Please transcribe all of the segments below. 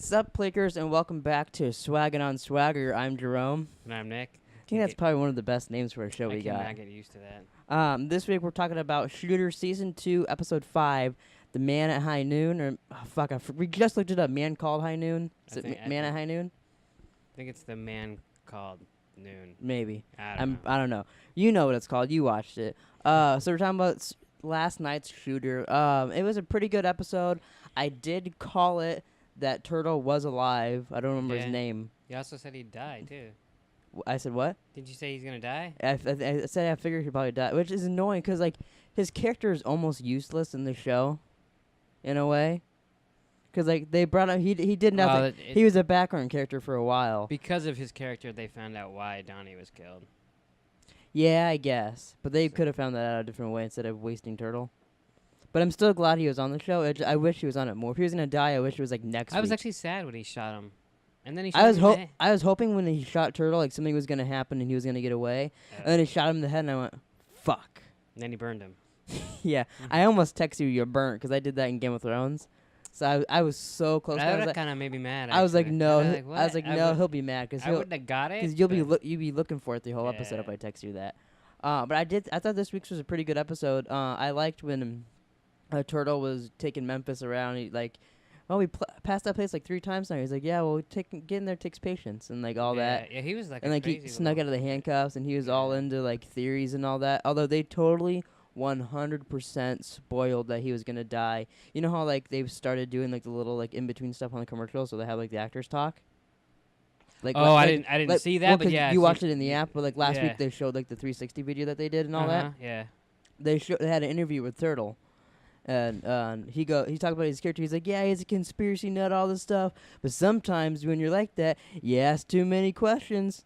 What's up, Pleekers, and welcome back to Swaggin' on Swagger. I'm Jerome. And I'm Nick. I think that's probably one of the best names for a show we I got. cannot get used to that. This week we're talking about Shooter Season 2, Episode 5, The Man at High Noon, or, we just looked it up, Man Called High Noon. Is it Man at High Noon? I think it's The Man Called Noon. Maybe. I don't know. You know what it's called. You watched it. So we're talking about last night's Shooter. It was a pretty good episode. I did call it that Turtle was alive. I don't remember his name. You also said he'd die, too. I said what? Did you say he's going to die? I said I figured he'd probably die, which is annoying because, like, his character is almost useless in the show, in a way. Because, like, they brought up, he did nothing. Well, he was a background character for a while. Because of his character, they found out why Donnie was killed. Yeah, I guess. But they could have found that out a different way instead of wasting Turtle. But I'm still glad he was on the show. I wish he was on it more. If he was going to die, I wish it was, like, next week. I was actually sad when he shot him. And then he I was hoping when he shot Turtle, like, something was going to happen and he was going to get away. And then he shot him in the head, and I went, fuck. And then he burned him. Yeah. I almost texted you, you're burnt, because I did that in Game of Thrones. So I was so close. That kind of made me mad, I was like, no. I was like, no, he'll be mad. Cause I wouldn't have got it. Because you'll be looking for it the whole episode if I text you that. But I thought this week's was a pretty good episode. I liked when Turtle was taking Memphis around. He, like, we passed that place like 3 times now. He's like, yeah, well, getting there takes patience and like all that. Yeah, he was like, and like he snuck out of the handcuffs and he was all into like theories and all that. Although they totally 100% spoiled that he was gonna die. You know how like they've started doing like the little like in between stuff on the commercials, so they have like the actors talk. Like, I didn't see that, but yeah, you watched it in the app. But like last week, they showed like the 360 video that they did and all that. Yeah, they had an interview with Turtle. And he talked about his character. He's like, yeah, he's a conspiracy nut, all this stuff. But sometimes when you're like that, you ask too many questions.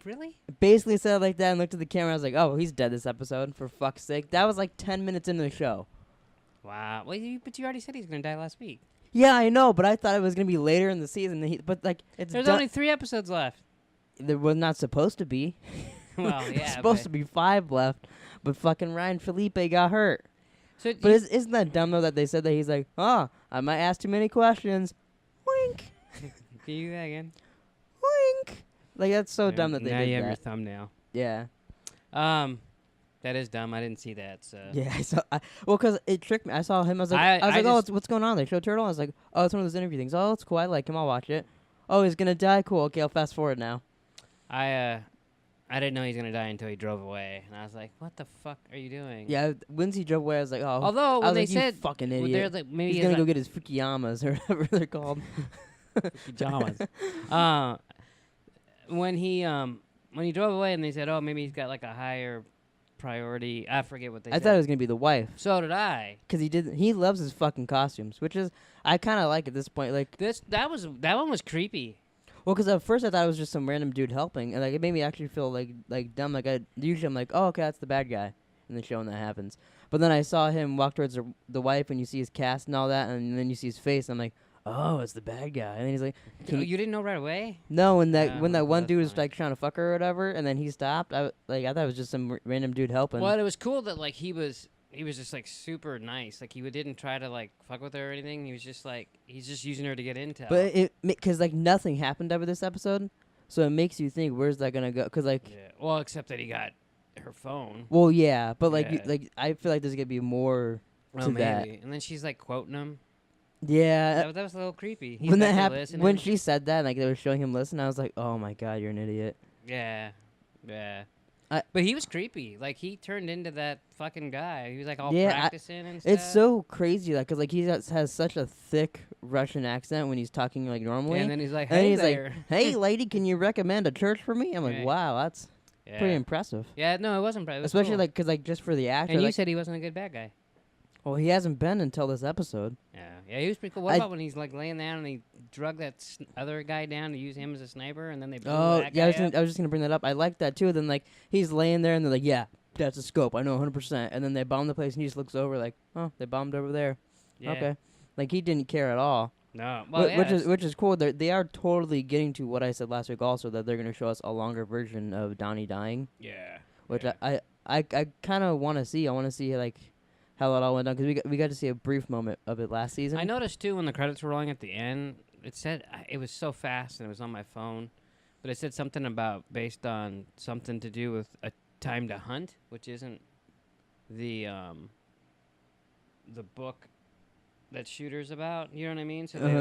Really? Basically said it like that and looked at the camera. I was like, oh, he's dead this episode, for fuck's sake. That was like 10 minutes into the show. Wow. Well, but you already said he's going to die last week. Yeah, I know, but I thought it was going to be later in the season. But like, there's only 3 episodes left. There was not supposed to be. Well, yeah. Supposed to be 5 left, but fucking Ryan Felipe got hurt. So but isn't that dumb, though, that they said that he's like, I might ask too many questions. Wink. Can you do that again? Wink. Like, that's so dumb that they did that. Now you have your thumbnail. Yeah. That is dumb. I didn't see that, so. Yeah, because it tricked me. I saw him. I was like, what's going on? They showed Turtle. I was like, oh, it's one of those interview things. Oh, it's cool. I like him. I'll watch it. Oh, he's going to die? Cool. Okay, I'll fast forward now. I didn't know he was going to die until he drove away. And I was like, what the fuck are you doing? Yeah, once he drove away, I was like, oh. Although, when they said, you fucking idiot. Like, maybe he's going to go get his Fukuyamas or whatever they're called. Pajamas. When he drove away and they said, oh, maybe he's got like a higher priority. I forget what they said. I thought it was going to be the wife. So did I. Because he loves his fucking costumes, which is, I kind of like at this point. Like that one was creepy. Well, because at first I thought it was just some random dude helping, and like it made me actually feel like dumb. Like usually I'm like, oh, okay, that's the bad guy in the show, and that happens. But then I saw him walk towards the wife, and you see his cast and all that, and then you see his face. And I'm like, oh, it's the bad guy. And then he's like, you didn't know right away? No, when that one dude was like trying to fuck her or whatever, and then he stopped. I thought it was just some random dude helping. Well, it was cool that like he was just like super nice. Like he didn't try to like fuck with her or anything. He was just like he's just using her to get intel. But because like nothing happened over this episode, so it makes you think where's that gonna go? Because like well, except that he got her phone. Well, yeah, but like I feel like there's gonna be more to that. And then she's like quoting him. Yeah, that was a little creepy. When that happened, when she said that, like they were showing him listen, I was like, oh my god, you're an idiot. Yeah. But he was creepy. Like, he turned into that fucking guy. He was, like, all practicing and stuff. It's so crazy, like, because, like, he has such a thick Russian accent when he's talking, like, normally. Yeah, and then he's like, hey there. Like, hey, lady, can you recommend a church for me? I'm like, wow, that's pretty impressive. Yeah, no, it wasn't impressive. Especially, like, because, like, just for the actor. And you said he wasn't a good bad guy. Well, he hasn't been until this episode. Yeah, he was pretty cool. What about when he's, like, laying down and he drug that other guy down to use him as a sniper, and then they blew that guy up? I was just going to bring that up. I like that, too. Then, like, he's laying there, and they're like, yeah, that's a scope. I know 100%. And then they bomb the place, and he just looks over like, oh, they bombed over there. Yeah. Okay. Like, he didn't care at all. No. Well, which is cool. They are totally getting to what I said last week also, that they're going to show us a longer version of Donnie dying. Yeah. Which I kind of want to see. I want to see, like, how it all went down because we got to see a brief moment of it last season. I noticed too when the credits were rolling at the end, it said it was so fast and it was on my phone, but it said something about based on something to do with a time to hunt, which isn't the book that Shooter's about. You know what I mean? So they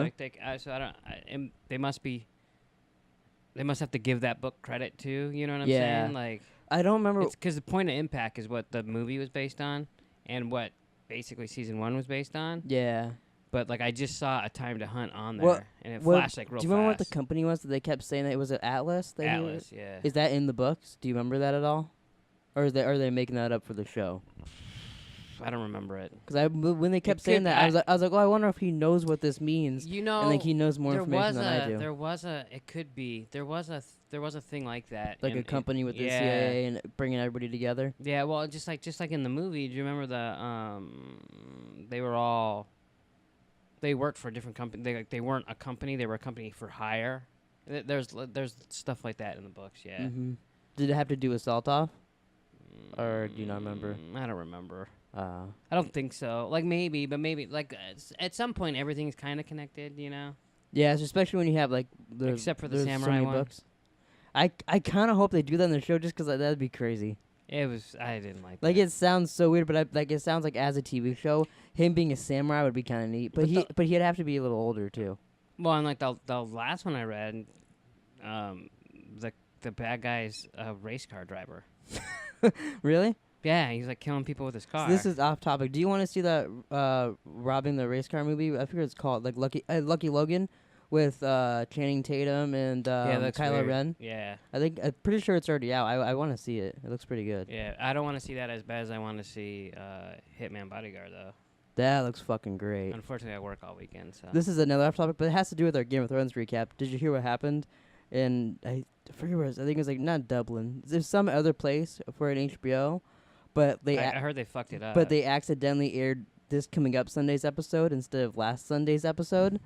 must have to give that book credit too. You know what I'm saying? Like I don't remember because the Point of Impact is what the movie was based on, and what basically season 1 was based on. Yeah. But like I just saw a time to hunt on there, and it flashed like real fast. Do you remember what the company was that they kept saying that it was an Atlas? Atlas, yeah. Is that in the books? Do you remember that at all, or are they making that up for the show? I don't remember it. Because when they kept saying that, I was like, oh, I wonder if he knows what this means. You know, and like he knows more information than I do. There was a thing like that. Like a company with the CIA and bringing everybody together. Yeah, well, just like in the movie. Do you remember they worked for a different company. They weren't a company. They were a company for hire. There's stuff like that in the books. Yeah. Mm-hmm. Did it have to do with Saltov? Or do you not remember? I don't remember. I don't think so. Like maybe, but maybe like at some point everything's kind of connected, you know. Yeah, especially when you have like except for the samurai so many one. Books. I kind of hope they do that in the show just because that'd be crazy. I didn't like. Like that. it sounds so weird, but it sounds like as a TV show, him being a samurai would be kind of neat. But he'd have to be a little older too. Well, and like the last one I read, the bad guy's a race car driver. Really? Yeah, he's like killing people with his car. So this is off topic. Do you want to see that robbing the race car movie? I forget it's called like Lucky Logan with Channing Tatum and Kylo Ren. Yeah, I'm pretty sure it's already out. I want to see it. It looks pretty good. Yeah, I don't want to see that as bad as I want to see Hitman Bodyguard though. That looks fucking great. Unfortunately, I work all weekend. So this is another off topic, but it has to do with our Game of Thrones recap. Did you hear what happened? And I forget where it was. I think it was like not Dublin. There's some other place for an HBO. But I heard they fucked it up. But they accidentally aired this coming up Sunday's episode instead of last Sunday's episode.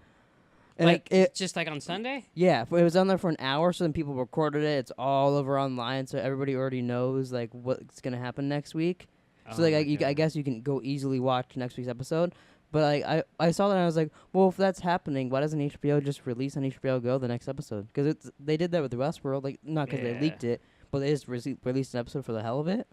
And like it just like on Sunday? Yeah, it was on there for an hour, so then people recorded it. It's all over online, so everybody already knows like what's gonna happen next week. So like I guess you can go easily watch next week's episode. But like I saw that and I was like, well, if that's happening, why doesn't HBO just release on HBO Go the next episode? Because they did that with the Westworld, like not because they leaked it, but they just released an episode for the hell of it.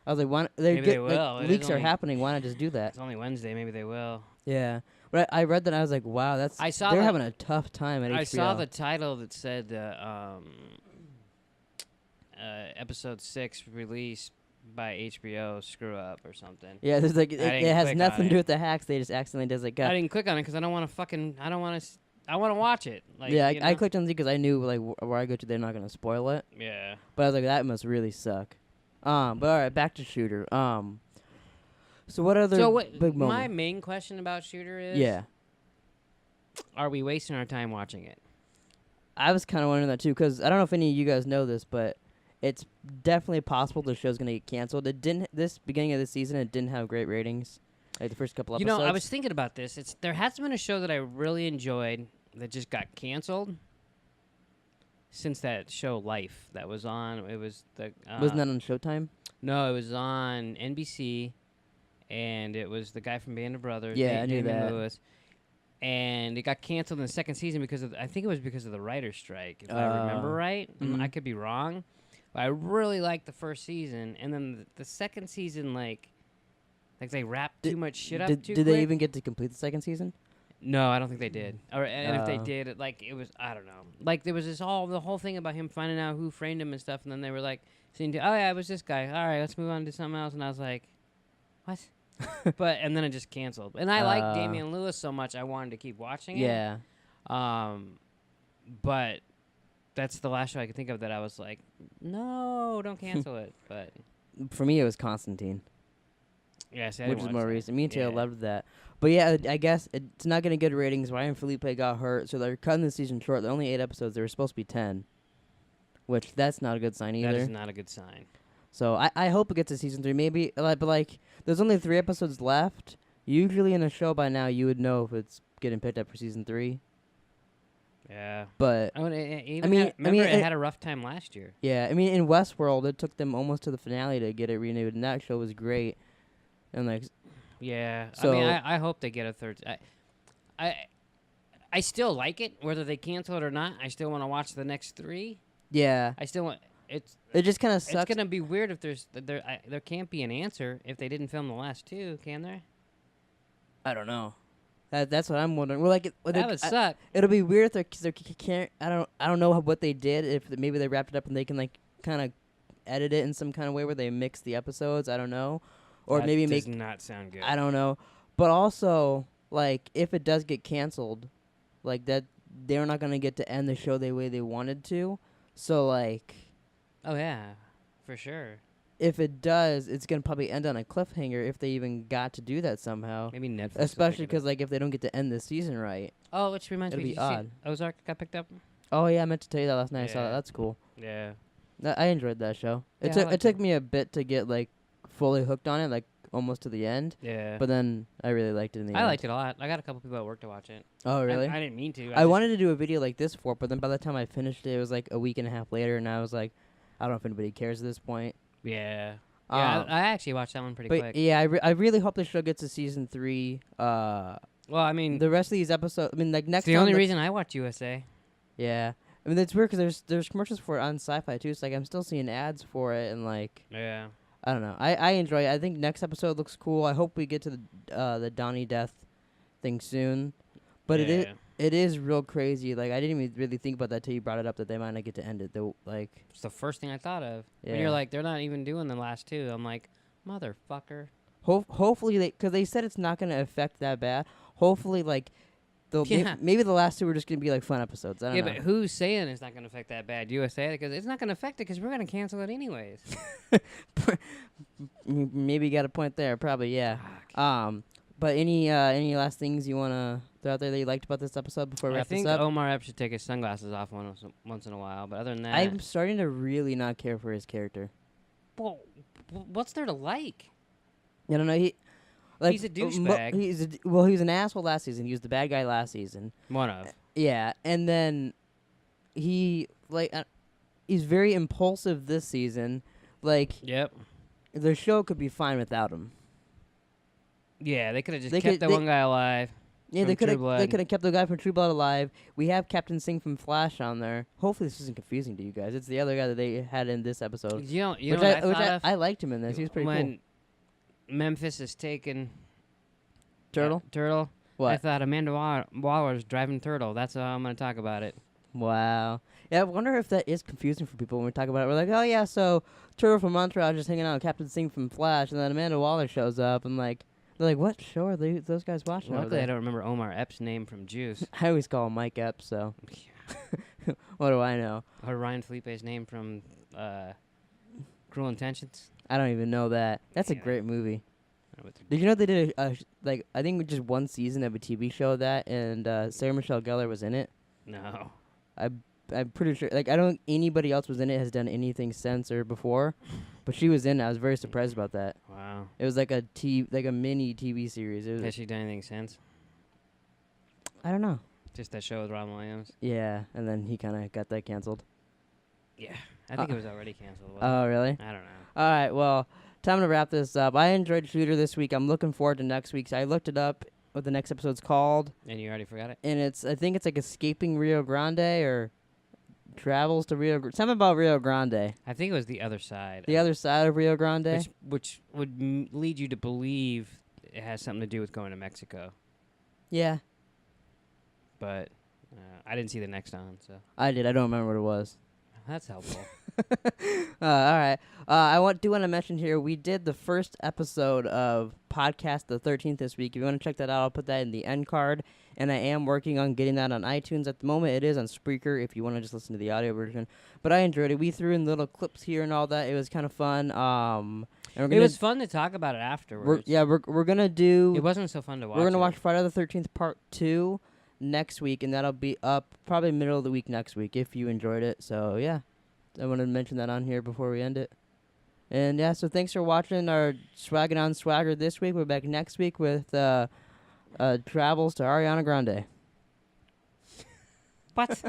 I was like, why? Maybe they will. Like, leaks are happening. Why not just do that? It's only Wednesday. Maybe they will. Yeah, but I read that and I was like, wow, they're having a tough time at HBO. I saw the title that said episode 6 released by HBO screw up or something. Yeah, there's like it has nothing to do with the hacks. They just accidentally does like. I didn't click on it because I don't want to watch it. Like, yeah, I clicked on it because I knew like where I go to, they're not gonna spoil it. Yeah. But I was like, that must really suck. But all right, back to Shooter. So what other big moments? My main question about Shooter is, are we wasting our time watching it? I was kind of wondering that too, because I don't know if any of you guys know this, but it's definitely possible the show's gonna get canceled. This beginning of the season, it didn't have great ratings, like the first couple episodes. You know, I was thinking about this. There hasn't been a show that I really enjoyed that just got canceled since that show Life that was on. It was the wasn't that on Showtime? No, it was on NBC, and it was the guy from Band of Brothers. Yeah, I knew that. Lewis, and it got canceled in the second season because of the writer's strike, if I remember right. Mm-hmm. I could be wrong. But I really liked the first season, and then the second season, like they wrapped too much shit up too quick. Did they even get to complete the second season? No, I don't think they did. And if they did, it was I don't know. Like there was the whole thing about him finding out who framed him and stuff, and then they were like, oh yeah, it was this guy. All right, let's move on to something else. And I was like, what? And then it just canceled. And I like Damian Lewis so much, I wanted to keep watching it. Yeah. But that's the last show I could think of that I was like, no, don't cancel it. But for me, it was Constantine. Yeah, which is more recent. Me and Taylor loved that. But yeah, I guess it's not going to get ratings. Ryan Felipe got hurt, so they're cutting the season short. They're only 8 episodes. They were supposed to be 10, which that's not a good sign either. That is not a good sign. So I hope it gets to season 3. Maybe, but like, there's only 3 episodes left. Usually in a show by now, you would know if it's getting picked up for season 3. Yeah. But it had a rough time last year. Yeah, I mean, in Westworld, it took them almost to the finale to get it renewed, and that show was great. And like, Yeah. So- I mean, I hope they get a third. I still like it, whether they cancel it or not. I still want to watch the next 3. Yeah. I still want it's. It just kind of It's sucks. gonna be weird if there can't be an answer if they didn't film the last 2, can there? I don't know. That's what I'm wondering. Well, like That would suck. it'll be weird if they can't. I don't know what they did. If maybe they wrapped it up and they can like kind of edit it in some kind of way where they mix the episodes. I don't know, or That maybe does make. not sound good. I don't know, but also like if it does get canceled, like that they're not gonna get to end the show the way they wanted to. So like Oh yeah, for sure. if it does, it's gonna probably end on a cliffhanger if they even got to do that somehow. Maybe Netflix. will Especially pick it because up. like if they don't get to end the season right. Oh, which reminds it'll me, be did you see odd. Ozark got picked up. Oh yeah, I meant to tell you that last night. I saw that. Yeah. That's cool. Yeah. I enjoyed that show. Yeah, It I took liked it took it. me a bit to get like fully hooked on it, like almost to the end. Yeah. But then I really liked it in the end. I liked it a lot. I got a couple people at work to watch it. Oh really? I didn't mean to. I wanted to do a video like this for it, but then by the time I finished it, it was like a week and a half later, and I was like, I don't know if anybody cares at this point. Yeah. Yeah. Um, I actually watched that one pretty but quick. yeah, I really hope the show gets to season 3. Well, I mean, The rest of these episodes, I mean, like it's next the time only the- reason I watch USA. Yeah, I mean it's weird because there's commercials for it on Sci-Fi too. So like I'm still seeing ads for it, and like Yeah. I don't know. I enjoy it. I think next episode looks cool. I hope we get to the Donnie death thing soon. But yeah. it is real crazy. Like I didn't even really think about that till you brought it up that they might not get to end it. Though, like It's the first thing I thought of. When Yeah. you're like, they're not even doing the last 2. I'm like, motherfucker. hopefully because they said it's not gonna affect that bad. Hopefully like they'll Yeah. maybe the last 2 are just gonna be like fun episodes. I don't Yeah, know. but who's saying it's not going to affect that bad? USA? Because it's not going to affect it because we're going to cancel it anyways. Maybe you got a point there. Probably yeah. Fuck. But any last things you wanna throw out there that you liked about this episode before we I wrap this think up? Omar Epps should take his sunglasses off once in a while. But other than that, I'm starting to really not care for his character. well, what's there to like? I don't know. He's a douchebag. He was an asshole last season. He was the bad guy last season. One of. Yeah, and then he's very impulsive this season. Like Yep. the show could be fine without him. Yeah, they could have just They kept could- that they- one guy alive. Yeah, From they True Blood. could have kept the guy from True Blood alive. We have Captain Singh from Flash on there. Hopefully this isn't confusing to you guys. It's the other guy that they had in this episode. You know which what I thought of? I liked him in this. He was pretty when Memphis is taking cool. Turtle. I What? thought Amanda Waller's driving Turtle. That's how I'm going to talk about it. Wow. Yeah, I wonder if that is confusing for people when we talk about it. We're like, oh yeah, so Turtle from Montreal just hanging out with Captain Singh from Flash, and then Amanda Waller shows up, and like, they're like, what show are those guys watching over Luckily, I there? don't remember Omar Epps' name from Juice. I always call him Mike Epps, so what do I know? Or Ryan Felipe's name from Cruel Intentions. I don't even know that. That's a Yeah. gret movie. Did you know they did I think just one season of a TV show of that, and Sarah Michelle Gellar was in it? No. I'm pretty sure. Like I don't think anybody else was in it has done anything since or before, but she was in it. I was very surprised about that. Wow. It was like a mini TV series. It was Has she done anything since? I don't know. Just that show with Robin Williams? Yeah, and then he kind of got that canceled. Yeah. I think it was already canceled. Oh, really? I don't know. All right. Well, time to wrap this up. I enjoyed Shooter this week. I'm looking forward to next week's. I looked it up. What the next episode's called, And you already forgot it? and I think it's like Escaping Rio Grande or Travels to something about Rio Grande. I think it was the other side. The other side of Rio Grande. Which would lead you to believe it has something to do with going to Mexico. Yeah, But I didn't see the next on, so I did. I don't remember what it was. that's helpful. All right. I want to mention here we did the first episode of Podcast the 13th this week. If you want to check that out, I'll put that in the end card. And I am working on getting that on iTunes. At the moment, it is on Spreaker if you want to just listen to the audio version. But I enjoyed it. We threw in little clips here and all that. It was kind of fun. And we're It gonna, was fun to talk about it afterwards. we're gonna do. It wasn't so fun to watch. We're gonna it. watch Friday the 13th Part 2 next week, and that'll be up probably middle of the week next week if you enjoyed it. So yeah, I wanted to mention that on here before we end it. And yeah, so thanks for watching our Swaggin' on Swagger this week. We're back next week with travels to Ariana Grande. What?